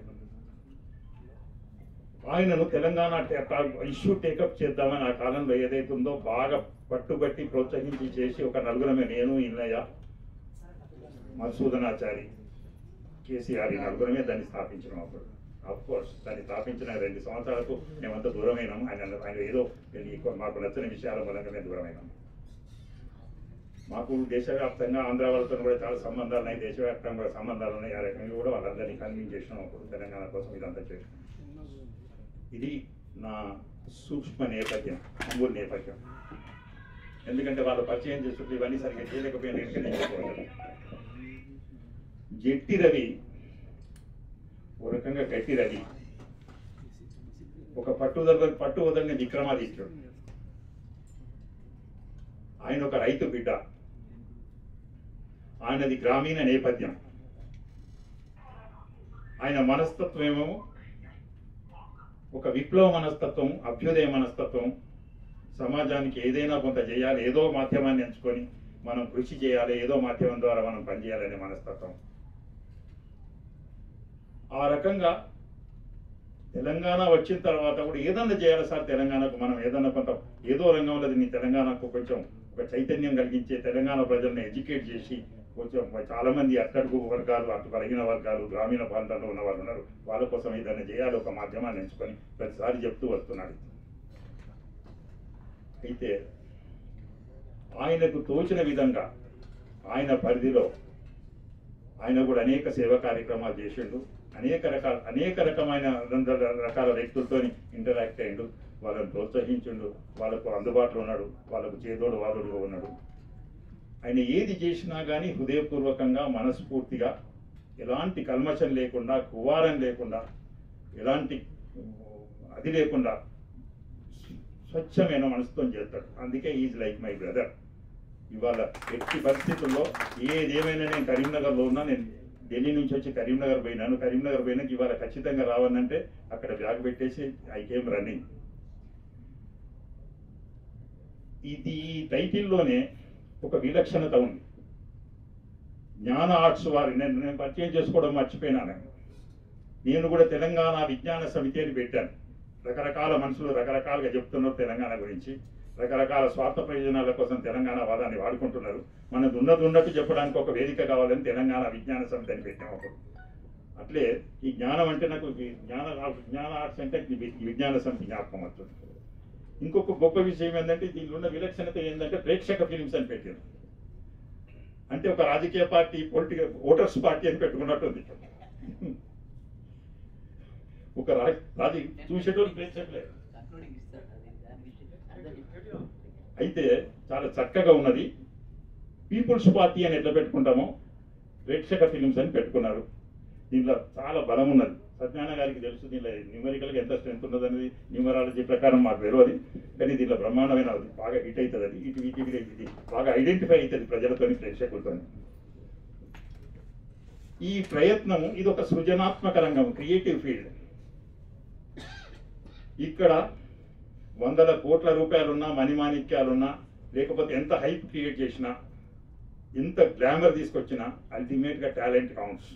ఆయనను తెలంగాణ ఇష్యూ టేకప్ చేద్దామని ఆ కాలంలో ఏదైతుందో బాగా పట్టుబట్టి ప్రోత్సహించి చేసి ఒక నలుగురమే, నేను, ఇన్నయ్య, మధుసూదనాచారి, కేసీఆర్, ఈ నలుగురమే దాన్ని స్థాపించినాం. అప్పుడు కోర్స్ దాన్ని స్థాపించిన 2 సంవత్సరాలకు మేమంతా దూరమైనాం. ఆయన ఏదో మాకు నచ్చని విషయాల మూలంగా మేము దూరమైనాం. మాకు దేశవ్యాప్తంగా ఆంధ్ర వాళ్ళతో కూడా చాలా సంబంధాలు ఉన్నాయి, దేశవ్యాప్తంగా సంబంధాలు ఉన్నాయి. ఆ రకంగా కూడా వాళ్ళందరినీ కన్విన్స్ చేసినాం. అప్పుడు తెలంగాణ కోసం ఇదంతా చేసినాం. ఇది నా సూక్ష్మ నేపథ్యం, మూల నేపథ్యం. ఎందుకంటే వాళ్ళు పరిచయం చేస్తుంటే ఇవన్నీ సరిగ్గా చేయలేకపోయినా నేను చెప్పగలను. జట్టి రవి ఓ రకంగా గట్టి రవి, ఒక పట్టు వదలని విక్రమాదిత్యుడు. ఆయన ఒక రైతు బిడ్డ, ఆయనది గ్రామీణ నేపథ్యం. ఆయన మనస్తత్వం ఏమో ఒక విప్లవ మనస్తత్వం, అభ్యుదయ మనస్తత్వం. సమాజానికి ఏదైనా కొంత చేయాలి, ఏదో మాధ్యమాన్ని ఎంచుకొని మనం కృషి చేయాలి, ఏదో మాధ్యమం ద్వారా మనం పనిచేయాలనే మనస్తత్వం. ఆ రకంగా తెలంగాణ వచ్చిన తర్వాత కూడా ఏదన్నా చేయాలి సార్ తెలంగాణకు, మనం ఏదన్నా కొంత ఏదో రంగంలో దీన్ని తెలంగాణకు కొంచెం ఒక చైతన్యం కలిగించే, తెలంగాణ ప్రజలను ఎడ్యుకేట్ చేసి కొంచెం చాలా మంది అట్టడుగు వర్గాలు, అటు కలిగిన వర్గాలు, గ్రామీణ ప్రాంతాల్లో ఉన్న వాళ్ళు ఉన్నారు, వాళ్ళ కోసం ఏదైనా చేయాలి, ఒక మాధ్యమాన్ని ఎంచుకొని ప్రతిసారి చెప్తూ వస్తున్నాడు. అయితే ఆయనకు తోచిన విధంగా ఆయన పరిధిలో ఆయన కూడా అనేక సేవా కార్యక్రమాలు చేసిండు. అనేక రకమైన రకాల వ్యక్తులతో ఇంటరాక్ట్ అయ్యిండు, వాళ్ళని ప్రోత్సహించిండు, వాళ్ళకు అందుబాటులో ఉన్నాడు, వాళ్ళకు చేదోడు వాదోడుగా ఉన్నాడు. ఆయన ఏది చేసినా కానీ హృదయపూర్వకంగా, మనస్ఫూర్తిగా, ఎలాంటి కల్మషం లేకుండా, కువారం లేకుండా, ఎలాంటి అది లేకుండా స్వచ్ఛమైన మనసుతో చేస్తాడు. అందుకే ఈజ్ లైక్ మై బ్రదర్. ఇవాళ ఎట్టి పరిస్థితుల్లో ఏదేమైనా నేను కరీంనగర్లో ఉన్నా, నేను ఢిల్లీ నుంచి వచ్చి కరీంనగర్ పోయినాను. కరీంనగర్ పోయినాక ఇవాళ ఖచ్చితంగా రావాలంటే అక్కడ బ్యాగ్ పెట్టేసి ఐ కేమ్ రన్నింగ్. ఇది టైటిల్లోనే ఒక విలక్షణత ఉంది. జ్ఞాన ఆర్ట్స్ వారి నేను పరిచయం చేసుకోవడం మర్చిపోయినాను. నేను కూడా తెలంగాణ విజ్ఞాన సమితి అని పెట్టాను. రకరకాల మనుషులు రకరకాలుగా చెప్తున్నారు తెలంగాణ గురించి. రకరకాల స్వార్థ ప్రయోజనాల కోసం తెలంగాణ వాదాన్ని వాడుకుంటున్నారు. మనది ఉన్నట్టు చెప్పడానికి ఒక వేదిక కావాలని తెలంగాణ విజ్ఞాన సమితి అని పెట్టాం అప్పుడు. అట్లే ఈ జ్ఞానం అంటే నాకు జ్ఞాన ఆర్ట్స్ అంటే విజ్ఞాన సమితి జ్ఞాపకం వస్తుంది. ఇంకొక గొప్ప విషయం ఏంటంటే దీనిలో ఉన్న విలక్షణత ఏంటంటే ప్రేక్షక ఫిలిమ్స్ అని పెట్టారు. అంటే ఒక రాజకీయ పార్టీ పొలిటికల్ ఓటర్స్ పార్టీ అని పెట్టుకున్నట్టుంది. ఒక చూసేటోళ్ళు ప్రేక్షకులే. అయితే చాలా చక్కగా ఉన్నది. పీపుల్స్ పార్టీ అని ఎట్లా పెట్టుకుంటామో ప్రేక్షక ఫిలిమ్స్ అని పెట్టుకున్నారు. దీనిలో చాలా బలం ఉన్నది. సత్యనారాయణ గారికి తెలుసు దీనిలో న్యూమరికల్గా ఎంత స్ట్రెంత్ ఉన్నది అనేది. న్యూమరాలజీ ప్రకారం మాకు తెలియదు, కానీ దీనిలో బ్రహ్మాండమైన బాగా హిట్ అవుతుంది. అది ఇది బాగా ఐడెంటిఫై అవుతుంది ప్రజలతోని, ప్రేక్షకులతో. ఈ ప్రయత్నము ఇది ఒక సృజనాత్మక రంగం, క్రియేటివ్ ఫీల్డ్. ఇక్కడ 100 కోట్ల రూపాయలున్నా, మణిమాణిక్యాలున్నా, లేకపోతే ఎంత హైప్ క్రియేట్ చేసినా, ఎంత గ్లామర్ తీసుకొచ్చినా అల్టిమేట్గా టాలెంట్ కౌంట్స్.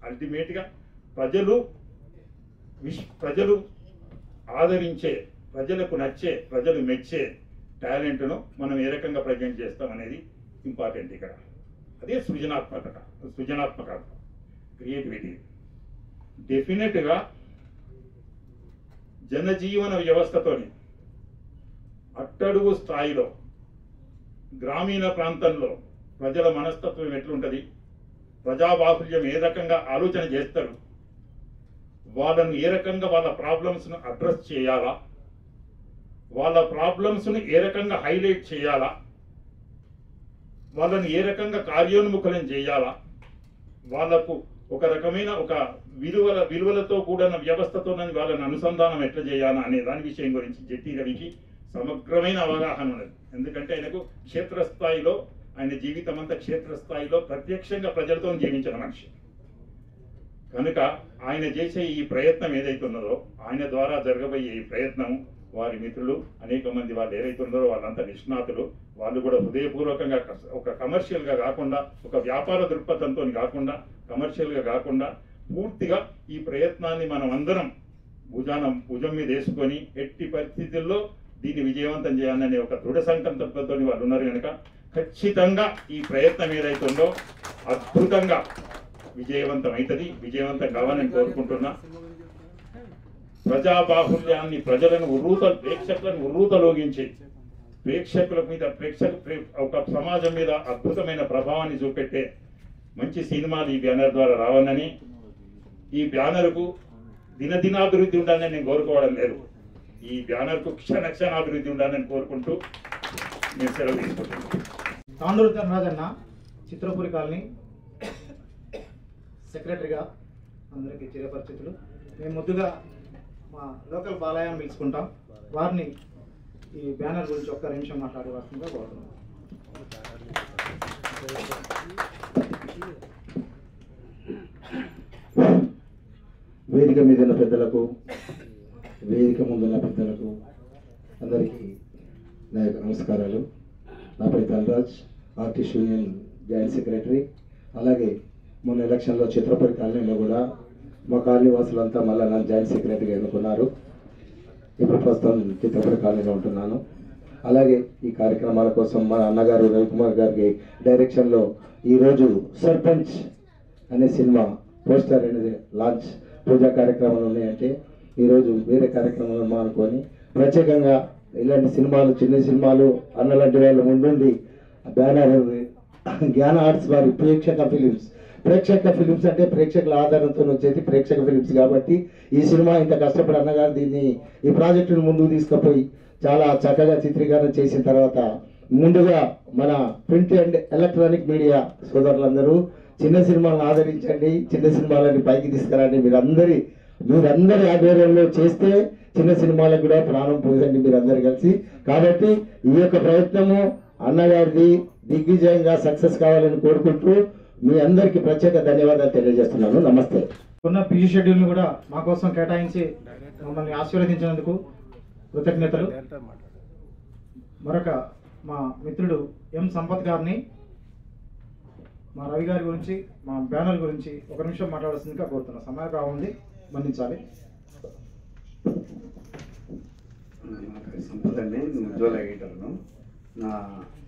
అల్టిమేట్గా ప్రజలు ఆదరించే, ప్రజలకు నచ్చే, ప్రజలు మెచ్చే టాలెంట్ను మనం ఏ రకంగా ప్రజెంట్ చేస్తాం అనేది ఇంపార్టెంట్ ఇక్కడ. అదే సృజనాత్మకత, క్రియేటివిటీ. డెఫినెట్గా జనజీవన వ్యవస్థతోని అట్టడుగు స్థాయిలో గ్రామీణ ప్రాంతంలో ప్రజల మనస్తత్వం ఎట్లుంటుంది, ప్రజాబాహుల్యం ఏ రకంగా ఆలోచన చేస్తారు, వాళ్ళను ఏ రకంగా వాళ్ళ ప్రాబ్లమ్స్ను అడ్రస్ చేయాలా, వాళ్ళ ప్రాబ్లమ్స్ను ఏ రకంగా హైలైట్ చేయాలా, వాళ్ళని ఏ రకంగా కార్యోన్ముఖులను చేయాలా, వాళ్లకు ఒక రకమైన ఒక విలువలతో కూడిన వ్యవస్థతో వాళ్ళని అనుసంధానం ఎట్లా చేయాలా అనే దాని విషయం గురించి జెట్టి రవికి సమగ్రమైన అవగాహన ఉన్నది. ఎందుకంటే ఆయనకు క్షేత్రస్థాయిలో, ఆయన జీవితం అంతా క్షేత్రస్థాయిలో ప్రత్యక్షంగా ప్రజలతో జీవించిన మనిషి కనుక ఆయన చేసే ఈ ప్రయత్నం ఏదైతే ఉన్నదో, ఆయన ద్వారా జరగబోయే ఈ ప్రయత్నం వారి మిత్రులు అనేక మంది వాళ్ళు ఏదైతే ఉన్నారో వాళ్ళంతా నిష్ణాతులు. వాళ్ళు కూడా హృదయపూర్వకంగా ఒక కమర్షియల్గా కాకుండా, ఒక వ్యాపార దృక్పథంతో కాకుండా, కమర్షియల్గా కాకుండా పూర్తిగా ఈ ప్రయత్నాన్ని మనం అందరం భుజం మీద వేసుకొని ఎట్టి పరిస్థితుల్లో దీన్ని విజయవంతం చేయాలనే ఒక దృఢ సంకల్పంతో వాళ్ళు ఉన్నారు కనుక ఖచ్చితంగా ఈ ప్రయత్నం ఏదైతే ఉందో అద్భుతంగా విజయవంతం అవుతుంది. విజయవంతం కావాలని కోరుకుంటున్నా. ప్రజాబాహుల్యాన్ని, ప్రజలను ప్రేక్షకులను ఉర్రూతలోగించి ప్రేక్షకుల మీద ఒక సమాజం మీద అద్భుతమైన ప్రభావాన్ని చూపెట్టే మంచి సినిమాలు ఈ బ్యానర్ ద్వారా రావాలని, ఈ బ్యానర్కు దినదినాభివృద్ధి ఉండాలని నేను కోరుకోవడం లేదు. ఈ బ్యానర్కు క్షణాభివృద్ధి ఉండాలని కోరుకుంటూ నేను సెలవు తీసుకుంటున్నాను. తాండూరు ధనరాజన్న, చిత్రపురి కాలనీ సెక్రటరీగా అందరికీ చిరపరిచితులు. మేము ముద్దుగా మా లోకల్ బాలయ్యని పిలుచుకుంటాం. వారిని ఈ బ్యానర్ గురించి ఒక్క నిమిషం మాట్లాడవలసిందిగా కోరుతున్నాం. వేదిక మీద ఉన్న పెద్దలకు, వేదిక ముందున్న పెద్దలకు అందరికీ నా యొక్క నమస్కారాలు. నా పేరు Dhanraj, artist union joint secretary. అలాగే మొన్న ఎలక్షన్లో చిత్రపురి కాలనీలో కూడా మా కాలనీ వాసులంతా మళ్ళీ నన్ను జాయింట్ సెక్రటరీగా ఎన్నుకున్నారు. ఇప్పుడు ప్రస్తుతం చిత్రపురి కాలనీలో ఉంటున్నాను. అలాగే ఈ కార్యక్రమాల కోసం మా అన్నగారు రవికుమార్ గారికి డైరెక్షన్లో ఈరోజు సర్పంచ్ అనే సినిమా పోస్టర్ అనేది లాంచ్ పూజా కార్యక్రమాలు ఉన్నాయంటే ఈరోజు వేరే కార్యక్రమాలు మానుకొని ప్రత్యేకంగా ఇలాంటి సినిమాలు, చిన్న సినిమాలు అన్నలాంటి వాళ్ళ ముందుండి బ్యానర్ జ్ఞాన ఆర్ట్స్ వారి ప్రేక్షక ఫిలిమ్స్ అంటే ప్రేక్షకుల ఆధారంతో వచ్చేది ప్రేక్షక ఫిలిమ్స్. కాబట్టి ఈ సినిమా ఇంత కష్టపడి అన్నగారు దీన్ని ఈ ప్రాజెక్టును ముందుకు తీసుకుపోయి చాలా చక్కగా చిత్రీకరణ చేసిన తర్వాత ముందుగా మన ప్రింట్ అండ్ ఎలక్ట్రానిక్ మీడియా సోదరులందరూ చిన్న సినిమాలను ఆదరించండి, చిన్న సినిమాలని పైకి తీసుకురండి. మీరందరి ఆధ్వర్యంలో చేస్తే చిన్న సినిమాలకు కూడా ప్రాణం పోసండి మీరందరూ కలిసి. కాబట్టి ఈ యొక్క ప్రయత్నము అన్నగారిది దిగ్విజయంగా సక్సెస్ కావాలని కోరుకుంటూ మీ అందరికీ ప్రత్యేక ధన్యవాదాలు తెలియజేస్తున్నాను. నమస్తే. ఉన్న బిజీ షెడ్యూల్ని కూడా మా కోసం కేటాయించి మమ్మల్ని ఆశీర్వదించినందుకు కృతజ్ఞతలు. మరొక మా మిత్రుడు ఎం సంపత్ గారిని మా రవి గారి గురించి, మా బ్యానర్ గురించి ఒక నిమిషం మాట్లాడాల్సిందిగా కోరుతున్నా. సమయం బాగుంది, మన్నించాలి. నా పేరు సంపత్ అండి, నేను ఉజ్వల ఎడిటర్ను. నా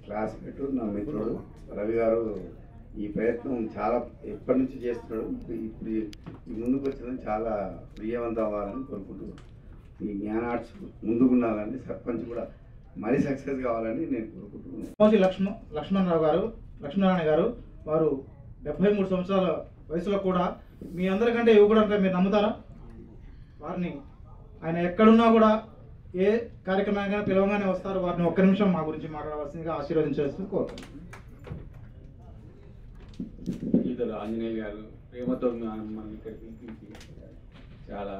క్లాస్మేట్, నా మిత్రుడు రవి గారు ఈ ప్రయత్నం చాలా ఎప్పటి నుంచి చేస్తున్నాడు. ఇప్పుడు ఈ ముందుకు వచ్చిన చాలా విజయవంతం అవ్వాలని కోరుకుంటున్నాను. ఈ జ్ఞాన ఆర్ట్స్ ముందుకు ఉండాలని, సర్పంచ్ కూడా మరీ సక్సెస్ కావాలని నేను కోరుకుంటున్నాను. మోసి లక్ష్మీనారాయణ గారు వారు 73 సంవత్సరాల వయసులో కూడా మీ అందరికంటే యువకుడు అంటే మీరు నమ్ముతారా? వారిని ఆయన ఎక్కడున్నా కూడా ఏ కార్యక్రమానికి పిలవగానే వస్తారు. వారిని ఒక్క నిమిషం మా గురించి మాట్లాడవలసిందిగా ఆశీర్వదించాల్సింది కోరుతున్నాను. ఈతరు ఆంజనేయ గారు ప్రేమతో మనం ఇక్కడ పిలిపించి చాలా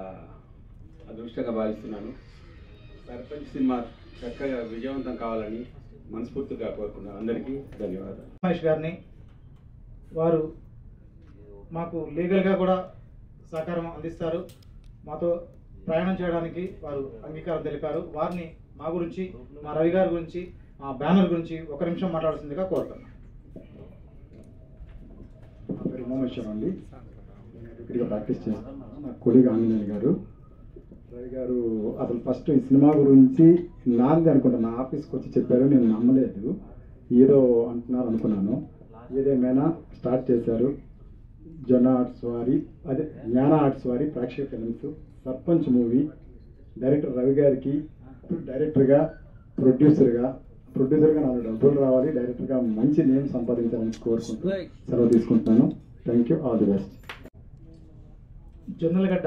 అదృష్టంగా భావిస్తున్నాను. సర్పంచ్ సినిమా చక్కగా విజయవంతం కావాలని మనస్ఫూర్తిగా కోరుకున్నాను. అందరికీ ధన్యవాదాలు. మహేష్ గారిని వారు మాకు లీగల్గా కూడా సహకారం అందిస్తారు. మాతో ప్రయాణం చేయడానికి వారు అంగీకారం తెలిపారు. వారిని మా గురించి, మా రవి గారి గురించి, మా బ్యానర్ గురించి ఒక నిమిషం మాట్లాడాల్సిందిగా కోరుతున్నాను. నా పేరు ఉమామేశ్వరం అండి. నేను ఇక్కడిగా ప్రాక్టీస్ చేస్తాను. నా కొలీగ్ ఆంజనేయ గారు, రవి గారు అసలు ఫస్ట్ ఈ సినిమా గురించి నాది అనుకుంటా, నా ఆఫీస్కి వచ్చి చెప్పారు. నేను నమ్మలేదు, ఏదో అంటున్నారు అనుకున్నాను. ఏదేమైనా స్టార్ట్ చేశారు. జన ఆర్ట్స్ వారి అదే జ్ఞాన ఆర్ట్స్ వారి ప్రేక్షక films sarpanch movie director Ravi గారికి డైరెక్టర్గా ప్రొడ్యూసర్గా నాకు డబ్బులు రావాలి, డైరెక్టర్గా మంచి నేమ్ సంపాదించాలని కోరుకుంటూ సెలవు తీసుకుంటున్నాను. Thank you, all the best. Jonnalagadda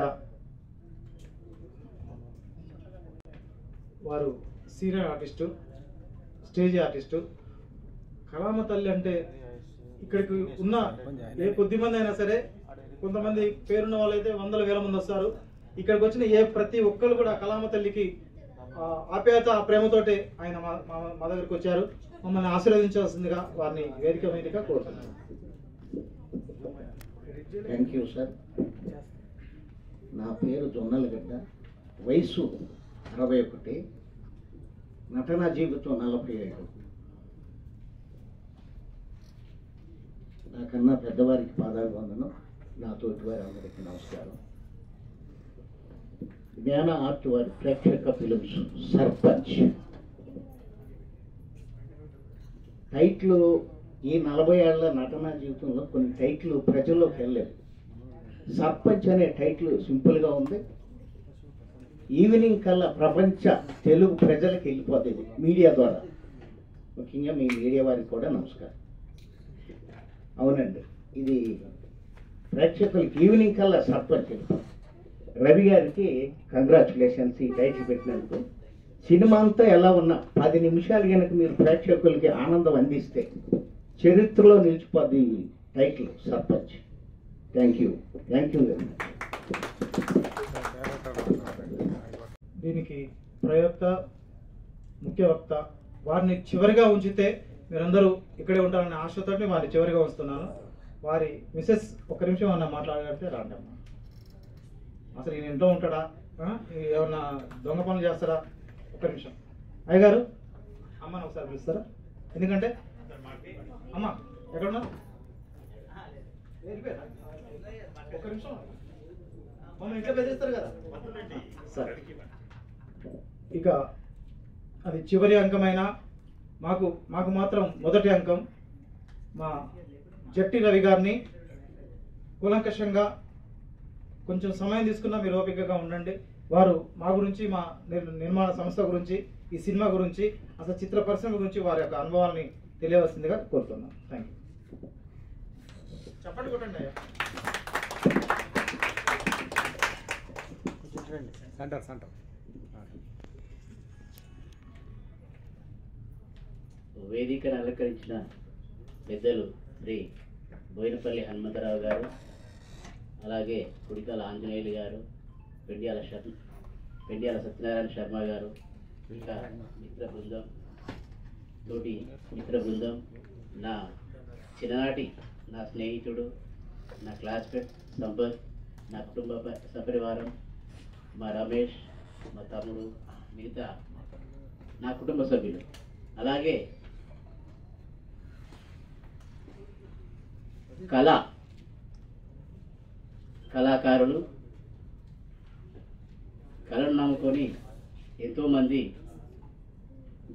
వారు సీనియర్ ఆర్టిస్టు, స్టేజ్ ఆర్టిస్టు. కళామ తల్లి అంటే ఇక్కడికి ఉన్న ఏ కొద్ది మంది అయినా సరే, కొంతమంది పేరున్న వాళ్ళైతే వందల వేల మంది వస్తారు. ఇక్కడికి వచ్చిన ప్రతి ఒక్కరు కూడా కళామ తల్లికి ఆప్యాయత, ప్రేమతోటి ఆయన మా దగ్గరికి వచ్చారు. మమ్మల్ని ఆశీర్వదించాల్సిందిగా వారిని వేదిక మీదుగా కోరుతున్నాను. Thank you sir. నా పేరు జొన్నలగడ్డ, వయసు 61, నటనా జీవితం 45. నాకన్నా పెద్దవారికి పాదాభివందనం, నా తోటి వారి అందరికీ నమస్కారం. జ్ఞాన ఆర్ట్ వారి ప్రేక్షక ఫిలిమ్స్ సర్పంచ్ టైటిల్. ఈ 40 ఏళ్ల నటనా జీవితంలో కొన్ని టైటిల్ ప్రజల్లోకి వెళ్ళలేదు. సర్పంచ్ అనే టైటిల్ సింపుల్గా ఉంది. ఈవినింగ్ కల్లా ప్రపంచ తెలుగు ప్రజలకు వెళ్ళిపోతుంది మీడియా ద్వారా. ముఖ్యంగా మీ మీడియా వారికి కూడా నమస్కారం. అవునండి, ఇది ప్రేక్షకులకి ఈవినింగ్ కల్లా సర్పంచ్. రవి గారికి కంగ్రాచులేషన్స్ ఈ టైటిల్ పెట్టినందుకు. సినిమా అంతా ఎలా ఉన్నా 10 నిమిషాలు కనుక మీరు ప్రేక్షకులకి ఆనందం అందిస్తే చరిత్రలో నిలిచిపోద్ది ఈ title sarpanch. Thank you very much. దీనికి ప్రయోక్త, ముఖ్య వక్త వారిని చివరిగా ఉంచితే మీరందరూ ఇక్కడే ఉంటారనే ఆశతో వారిని చివరిగా ఉంచుతున్నాను. వారి మిసెస్ ఒక్క నిమిషం అన్న మాట్లాడితే రాండి అమ్మ. అసలు ఈయన ఇంట్లో ఉంటాడా, ఏమన్నా దొంగ పనులు చేస్తారా? ఒక్క నిమిషం అయ్యగారు, అమ్మని ఒకసారి పిలుస్తారా? ఎందుకంటే అమ్మ ఎక్కడున్నా ఒక్క నిమిషం, మమ్మల్ని ఇంట్లో బెదిరిస్తారు కదా. సరే, ఇక అది చివరి అంకమైన మాకు మాత్రం మొదటి అంకం. మా జట్టి రవి గారిని కూలంకషంగా కొంచెం సమయం తీసుకున్నా మీరు ఓపికగా ఉండండి. వారు మా గురించి, మా నిర్మాణ సంస్థ గురించి, ఈ సినిమా గురించి, అసలు చిత్ర పరిశ్రమ గురించి వారి యొక్క అనుభవాల్ని తెలియవలసిందిగా కోరుతున్నాను. Thank you. చెప్పండి కొట్టండి అయ్యా. వేదికను అలంకరించిన పెద్దలు శ్రీ బోయినపల్లి హనుమంతరావు గారు, అలాగే కుడికాల ఆంజనేయులు గారు, పెండ్యాల సత్యనారాయణ శర్మ గారు, ఇంకా మిత్ర బృందం, నా చిన్ననాటి నా స్నేహితుడు, నా క్లాస్మేట్ సంపత్, నా కుటుంబ సపరివారం, మా రమేష్, మా తమ్ముడు, మిగతా నా కుటుంబ సభ్యులు, అలాగే కళాకారులు, కళను నమ్ముకొని ఎంతోమంది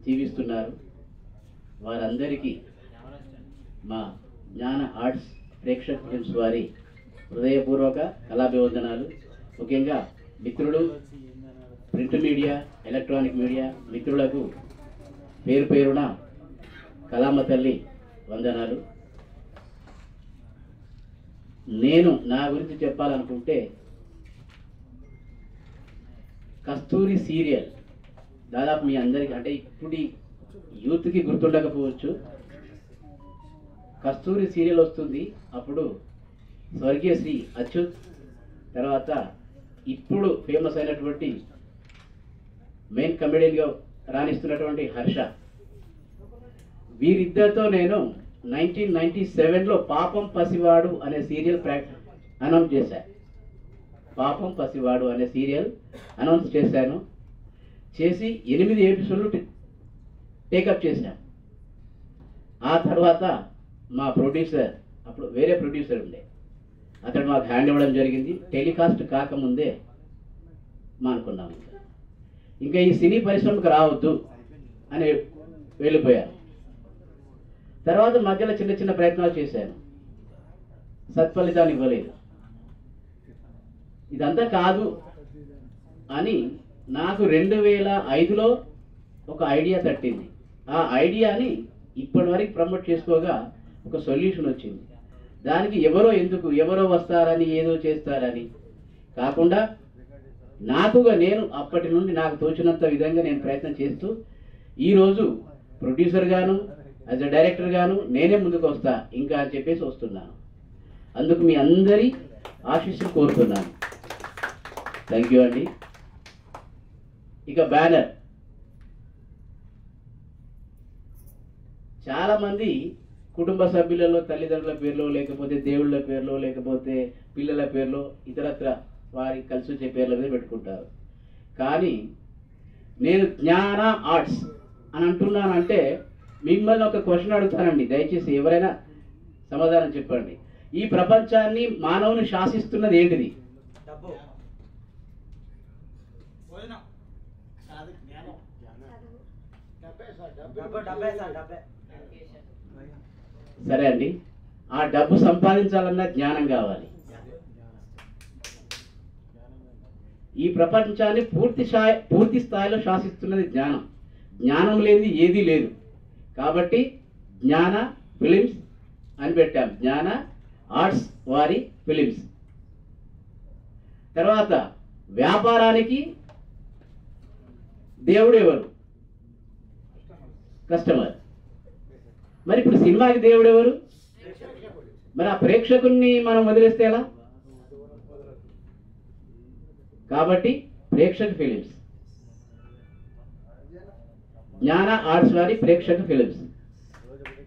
జీవిస్తున్నారు. వారందరికీ మా జ్ఞాన ఆర్ట్స్ ప్రేక్షక ఫిల్మ్స్ వారి హృదయపూర్వక కళాభివందనాలు. ముఖ్యంగా మిత్రులు, ప్రింట్ మీడియా, ఎలక్ట్రానిక్ మీడియా మిత్రులకు పేరు పేరున కళామ తల్లి వందనాలు. నేను నా గురించి చెప్పాలనుకుంటే కస్తూరి సీరియల్ దాదాపు మీ అందరికీ, అంటే ఇప్పుడు యూత్కి గుర్తుండకపోవచ్చు. కస్తూరి సీరియల్ వస్తుంది, అప్పుడు స్వర్గీయ శ్రీ అచ్యుత్, తర్వాత ఇప్పుడు ఫేమస్ అయినటువంటి మెయిన్ కమెడియన్గా రాణిస్తున్నటువంటి హర్ష, వీరిద్దరితో నేను 1997లో పాపం పసివాడు అనే సీరియల్ అనౌన్స్ చేశాను. పాపం పసివాడు అనే సీరియల్ అనౌన్స్ చేశాను. చేసి 8 ఎపిసోడ్లు టేకప్ చేశాను. ఆ తర్వాత మా ప్రొడ్యూసర్, అప్పుడు వేరే ప్రొడ్యూసర్ ఉండే, అతడు మాకు హ్యాండ్ ఇవ్వడం జరిగింది. టెలికాస్ట్ కాకముందే మానుకున్నాము. ఇంకా ఈ సినీ పరిశ్రమకు రావద్దు అని వెళ్ళిపోయాను. తర్వాత మధ్యలో చిన్న చిన్న ప్రయత్నాలు చేశాను, సత్ఫలితాన్ని ఇవ్వలేదు. ఇదంతా కాదు అని నాకు 2005లో ఒక ఐడియా తట్టింది. ఆ ఐడియాని ఇప్పటి వరకు ప్రమోట్ చేసుకోగా ఒక సొల్యూషన్ వచ్చింది. దానికి ఎవరో వస్తారని, ఏదో చేస్తారని కాకుండా నాకుగా నేను అప్పటి నుండి నాకు తోచినంత విధంగా నేను ప్రయత్నం చేస్తూ ఈరోజు ప్రొడ్యూసర్ గాను, యాజ్ అ డైరెక్టర్ గాను నేనే ముందుకు వస్తా ఇంకా అని చెప్పేసి వస్తున్నాను. అందుకు మీ అందరి ఆశీస్సులు కోరుతున్నాను. థ్యాంక్ యూ అండి. ఇక బ్యానర్, చాలామంది కుటుంబ సభ్యులలో తల్లిదండ్రుల పేర్లో, లేకపోతే దేవుళ్ళ పేర్లో, లేకపోతే పిల్లల పేర్లో, ఇతరత్ర వారి కలిసి వచ్చే పేర్ల మీద పెట్టుకుంటారు. కానీ నేను జ్ఞాన ఆర్ట్స్ అని అంటున్నానంటే మిమ్మల్ని ఒక క్వశ్చన్ అడుగుతానండి, దయచేసి ఎవరైనా సమాధానం చెప్పండి. ఈ ప్రపంచాన్ని మానవుని శాసిస్తున్నది ఏంటిది? సరే అండి, ఆ డబ్బు సంపాదించాలన్నా జ్ఞానం కావాలి. ఈ ప్రపంచాన్ని పూర్తి స్థాయిలో శాసిస్తున్నది జ్ఞానం. జ్ఞానం లేనిది ఏదీ లేదు. కాబట్టి జ్ఞాన ఫిలిమ్స్ అని పెట్టాం, జ్ఞాన ఆర్ట్స్ వారి ఫిలిమ్స్. తర్వాత వ్యాపారానికి దేవుడు ఎవరు? కస్టమర్. మరి ఇప్పుడు సినిమాకి దేవుడు ఎవరు? మరి ఆ ప్రేక్షకుల్ని మనం వదిలేస్తే ఎలా? కాబట్టి ప్రేక్షక ఫిలిమ్స్, జ్ఞాన ఆర్ట్స్ వారి ప్రేక్షక ఫిలిమ్స్.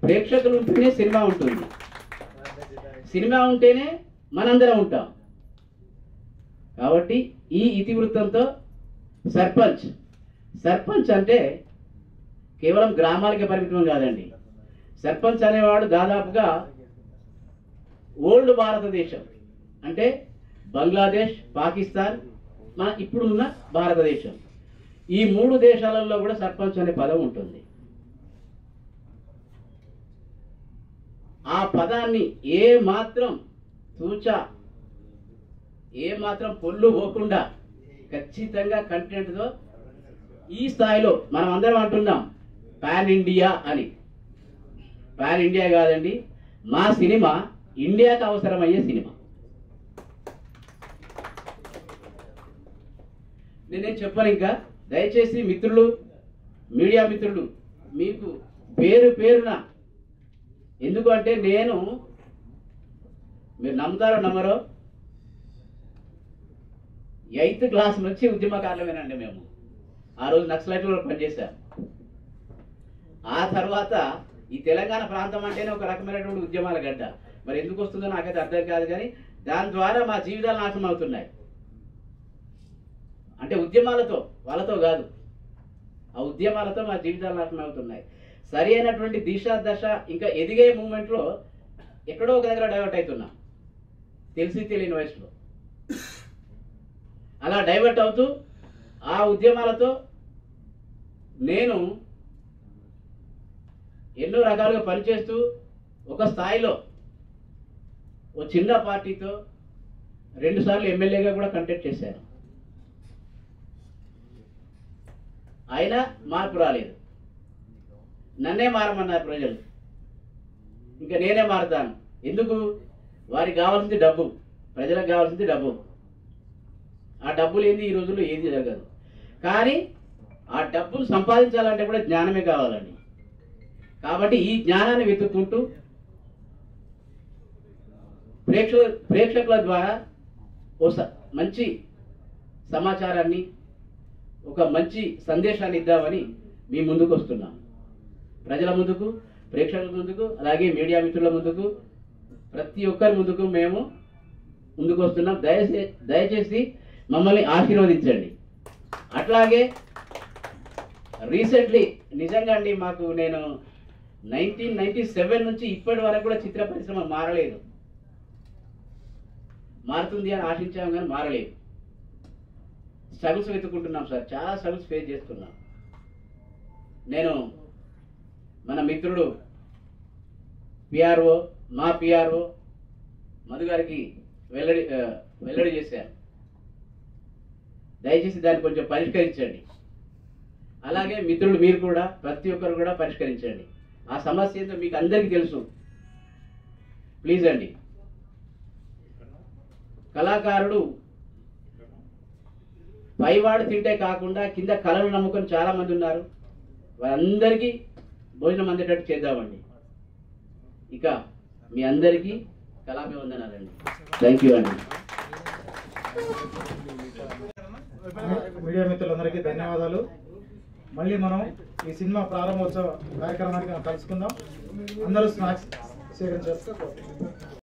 ప్రేక్షకులు ఉంటేనే సినిమా ఉంటుంది, సినిమా ఉంటేనే మనందరం ఉంటాం. కాబట్టి ఈ ఇతివృత్తంతో సర్పంచ్ అంటే కేవలం గ్రామాలకే పరిమితం కాదండి. సర్పంచ్ అనేవాడు దాదాపుగా ఓల్డ్ భారతదేశం అంటే బంగ్లాదేశ్, పాకిస్తాన్, మన ఇప్పుడు ఉన్న భారతదేశం, ఈ 3 దేశాలలో కూడా సర్పంచ్ అనే పదం ఉంటుంది. ఆ పదాన్ని ఏ మాత్రం పొల్లు పోకుండా ఖచ్చితంగా కంటెంట్తో ఈ స్థాయిలో మనం అందరం అంటున్నాం పాన్ ఇండియా అని. పాన్ ఇండియా కాదండి, మా సినిమా ఇండియాకి అవసరమయ్యే సినిమా. నేనేం చెప్పను ఇంకా. దయచేసి మిత్రులు, మీడియా మిత్రులు, మీకు పేరున, ఎందుకంటే నేను, మీరు నమ్ముతారో నమ్మరో, 8th క్లాస్ నుంచి ఉద్యమకారులమేనండి మేము. ఆ రోజు నక్సలైట్లో పనిచేశాం. ఆ తర్వాత ఈ తెలంగాణ ప్రాంతం అంటేనే ఒక రకమైనటువంటి ఉద్యమాల గడ్డ. మరి ఎందుకు వస్తుందో నాకైతే అర్థం కాదు, కానీ దాని ద్వారా మా జీవితాలు నాశనం అవుతున్నాయి. అంటే ఉద్యమాలతో, వాళ్ళతో కాదు, ఆ ఉద్యమాలతో మా జీవితాలు నాశనం అవుతున్నాయి. సరి అయినటువంటి దశ ఇంకా ఎదిగే మూమెంట్లో ఎక్కడో ఒక దగ్గర డైవర్ట్ అవుతున్నాం, తెలియని వయసులో. అలా డైవర్ట్ అవుతూ ఆ ఉద్యమాలతో నేను ఎన్నో రకాలుగా పనిచేస్తూ ఒక స్థాయిలో ఓ చిన్న పార్టీతో 2 సార్లు ఎమ్మెల్యేగా కూడా కంటెస్ట్ చేశాను. అయినా మార్పు రాలేదు. నన్నే మారమన్నారు ప్రజలు. ఇంకా నేనే మారుతాను. ఎందుకు? వారికి కావాల్సింది డబ్బు, ప్రజలకు కావాల్సింది డబ్బు. ఆ డబ్బు లేని ఈ రోజుల్లో ఏది జరగదు. కానీ ఆ డబ్బును సంపాదించాలంటే కూడా జ్ఞానమే కావాలండి. కాబట్టి ఈ జ్ఞానాన్ని వెతుక్కుంటూ ప్రేక్షకుల ద్వారా మంచి సమాచారాన్ని, ఒక మంచి సందేశాన్ని ఇద్దామని మీ ముందుకు వస్తున్నాం. ప్రజల ముందుకు, ప్రేక్షకుల ముందుకు, అలాగే మీడియా మిత్రుల ముందుకు, ప్రతి ఒక్కరి ముందుకు మేము ముందుకు వస్తున్నాం. దయచేసి మమ్మల్ని ఆశీర్వదించండి. అట్లాగే రీసెంట్లీ నిజంగా అండి, మాకు నేను 1997 నుంచి ఇప్పటి వరకు కూడా చిత్ర పరిశ్రమ మారలేదు. మారుతుంది అని ఆశించాము కానీ మారలేదు. స్ట్రగుల్స్ వెతుక్కుంటున్నాం సార్, చాలా స్ట్రగుల్స్ ఫేస్ చేస్తున్నాం. నేను మన మిత్రుడు మా పిఆర్ఓ మధు గారికి వెల్లడి చేశాను. దయచేసి దాన్ని కొంచెం పరిష్కరించండి. అలాగే మిత్రులు మీరు కూడా, ప్రతి ఒక్కరు కూడా పరిష్కరించండి. ఆ సమస్య ఏంటో మీకు అందరికీ తెలుసు. ప్లీజ్ అండి. కళాకారుడు పైవాడు తింటే కాకుండా కింద కళను నమ్ముకొని చాలా మంది ఉన్నారు. వారందరికీ భోజనం అందేటట్టు చేద్దామండి. ఇక మీ అందరికీ కళాభివందనాలండి. థ్యాంక్ యూ అండి. మీడియా మిత్రులందరికీ ధన్యవాదాలు. మళ్ళీ మనం ఈ సినిమా ప్రారంభోత్సవ కార్యక్రమానికి కలుసుకుందాం. అందరూ స్నాక్స్ స్వీకరించారు.